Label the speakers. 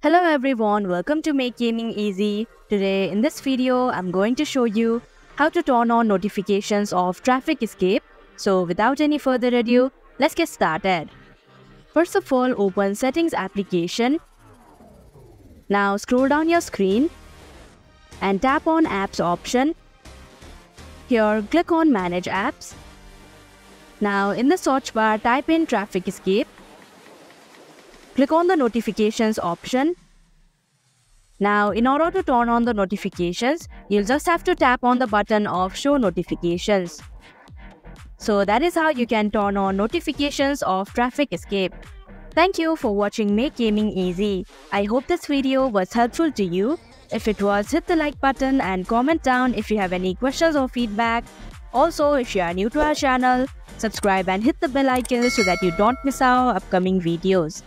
Speaker 1: Hello everyone, welcome to Make Gaming Easy. Today in this video, I'm going to show you how to turn on notifications of Traffic Escape. So without any further ado, let's get started. First of all, open Settings application. Now scroll down your screen and tap on Apps option. Here, click on Manage Apps. Now in the search bar, type in Traffic Escape. Click on the Notifications option. Now, in order to turn on the notifications, you'll just have to tap on the button of Show Notifications. So that is how you can turn on notifications of Traffic Escape. Thank you for watching Make Gaming Easy. I hope this video was helpful to you. If it was, hit the like button and comment down if you have any questions or feedback. Also, if you are new to our channel, subscribe and hit the bell icon so that you don't miss our upcoming videos.